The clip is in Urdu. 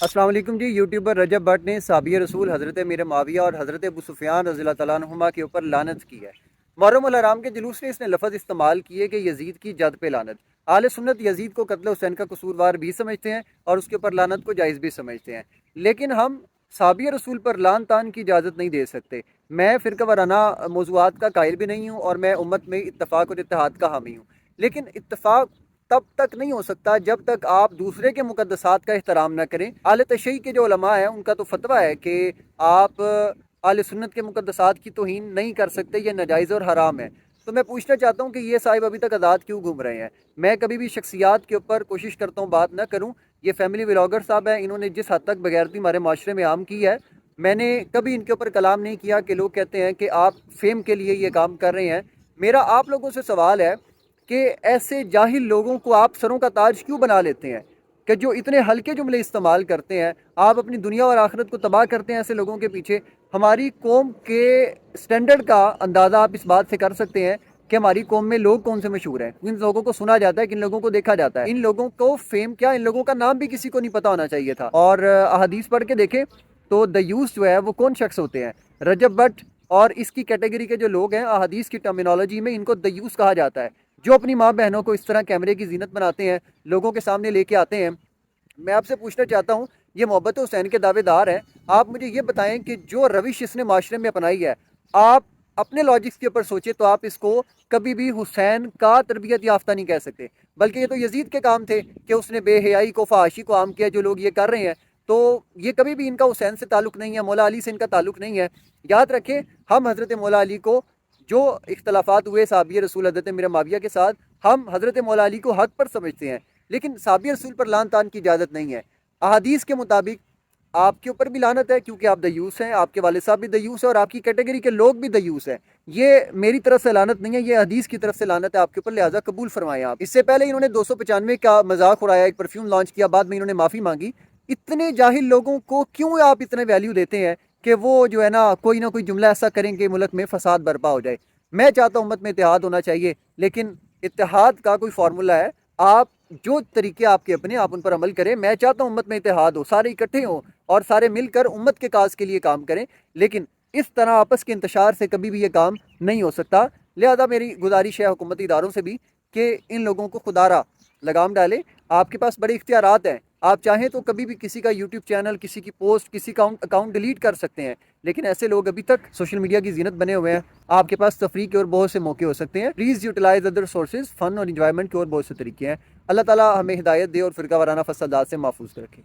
السلام علیکم جی۔ یوٹیوبر رجب بٹ نے صحابی رسول حضرت امیر معاویہ اور حضرت ابو سفیان رضی اللہ تعالیٰ عنہما کے اوپر لعنت کی ہے۔ محرم الحرام کے جلوس میں اس نے لفظ استعمال کیے کہ یزید کی جد پہ لعنت۔ اہل سنت یزید کو قتل حسین کا قصوروار بھی سمجھتے ہیں اور اس کے اوپر لعنت کو جائز بھی سمجھتے ہیں، لیکن ہم صحابی رسول پر لعن طعن کی اجازت نہیں دے سکتے۔ میں فرقہ وارانہ موضوعات کا قائل بھی نہیں ہوں اور میں امت میں اتفاق اور اتحاد کا حامی ہوں، لیکن اتفاق تب تک نہیں ہو سکتا جب تک آپ دوسرے کے مقدسات کا احترام نہ کریں۔ اہل تشیع کے جو علماء ہیں ان کا تو فتویٰ ہے کہ آپ اہل سنت کے مقدسات کی توہین نہیں کر سکتے، یہ ناجائز اور حرام ہے۔ تو میں پوچھنا چاہتا ہوں کہ یہ صاحب ابھی تک آزاد کیوں گھوم رہے ہیں؟ میں کبھی بھی شخصیات کے اوپر کوشش کرتا ہوں بات نہ کروں۔ یہ فیملی ولاگر صاحب ہیں، انہوں نے جس حد تک بغیرتی ہمارے معاشرے میں عام کی ہے، میں نے کبھی ان کے اوپر کلام نہیں کیا کہ لوگ کہتے ہیں کہ آپ فیم کے لیے یہ کام کر رہے ہیں۔ میرا آپ لوگوں سے سوال ہے کہ ایسے جاہل لوگوں کو آپ سروں کا تاج کیوں بنا لیتے ہیں کہ جو اتنے ہلکے جملے استعمال کرتے ہیں؟ آپ اپنی دنیا اور آخرت کو تباہ کرتے ہیں ایسے لوگوں کے پیچھے۔ ہماری قوم کے سٹینڈرڈ کا اندازہ آپ اس بات سے کر سکتے ہیں کہ ہماری قوم میں لوگ کون سے مشہور ہیں، ان لوگوں کو سنا جاتا ہے، کن لوگوں کو دیکھا جاتا ہے۔ ان لوگوں کو فیم کیا، ان لوگوں کا نام بھی کسی کو نہیں پتا ہونا چاہیے تھا۔ اور احادیث پڑھ کے دیکھیں تو دیوس جو ہے وہ کون شخص ہوتے ہیں؟ رجب بٹ اور اس کی کیٹیگری کے جو لوگ ہیں، احادیث کی ٹرمینالوجی میں ان کو دیوس کہا جاتا ہے، جو اپنی ماں بہنوں کو اس طرح کیمرے کی زینت بناتے ہیں، لوگوں کے سامنے لے کے آتے ہیں۔ میں آپ سے پوچھنا چاہتا ہوں، یہ محبت حسین کے دعوے دار ہیں، آپ مجھے یہ بتائیں کہ جو روش اس نے معاشرے میں اپنائی ہے، آپ اپنے لاجکس کے اوپر سوچیں تو آپ اس کو کبھی بھی حسین کا تربیت یافتہ نہیں کہہ سکتے، بلکہ یہ تو یزید کے کام تھے کہ اس نے بے حیائی کو، فحاشی کو عام کیا۔ جو لوگ یہ کر رہے ہیں تو یہ کبھی بھی ان کا حسین سے تعلق نہیں ہے، مولا علی سے ان کا تعلق نہیں ہے۔ یاد رکھیں، ہم حضرت مولا علی کو، جو اختلافات ہوئے صحابی رسول حضرت امیر معاویہ کے ساتھ، ہم حضرت مولا علی کو حق پر سمجھتے ہیں، لیکن صحابی رسول پر لعن طعن کی اجازت نہیں ہے۔ احادیث کے مطابق آپ کے اوپر بھی لعنت ہے، کیونکہ آپ دیوس ہیں، آپ کے والد صاحب بھی دیوس ہیں اور آپ کی کیٹیگری کے لوگ بھی دیوس ہیں۔ یہ میری طرف سے لعنت نہیں ہے، یہ حدیث کی طرف سے لعنت ہے آپ کے اوپر، لہٰذا قبول فرمائیں آپ۔ اس سے پہلے انہوں نے 295 کا مذاق اڑایا، ایک پرفیوم لانچ کیا، بعد میں انہوں نے معافی مانگی۔ اتنے جاہل لوگوں کو کیوں آپ اتنے ویلیو دیتے ہیں کہ وہ جو ہے نا کوئی نہ کوئی جملہ ایسا کریں کہ ملک میں فساد برپا ہو جائے؟ میں چاہتا ہوں امت میں اتحاد ہونا چاہیے، لیکن اتحاد کا کوئی فارمولہ ہے؟ آپ جو طریقے آپ کے اپنے، آپ ان پر عمل کریں۔ میں چاہتا ہوں امت میں اتحاد ہو، سارے اکٹھے ہوں اور سارے مل کر امت کے کاز کے لیے کام کریں، لیکن اس طرح آپس کے انتشار سے کبھی بھی یہ کام نہیں ہو سکتا۔ لہذا میری گزارش ہے حکومتی اداروں سے بھی کہ ان لوگوں کو خدارہ لگام ڈالے۔ آپ کے پاس بڑے اختیارات ہیں، آپ چاہیں تو کبھی بھی کسی کا یوٹیوب چینل، کسی کی پوسٹ، کسی کا اکاؤنٹ ڈیلیٹ کر سکتے ہیں، لیکن ایسے لوگ ابھی تک سوشل میڈیا کی زینت بنے ہوئے ہیں۔ آپ کے پاس تفریح کے اور بہت سے موقع ہو سکتے ہیں، پلیز یوٹیلائز ادر سورسز، فن اور انجوائمنٹ کے اور بہت سے طریقے ہیں۔ اللہ تعالیٰ ہمیں ہدایت دے اور فرقہ وارانہ فسادات سے محفوظ رکھے۔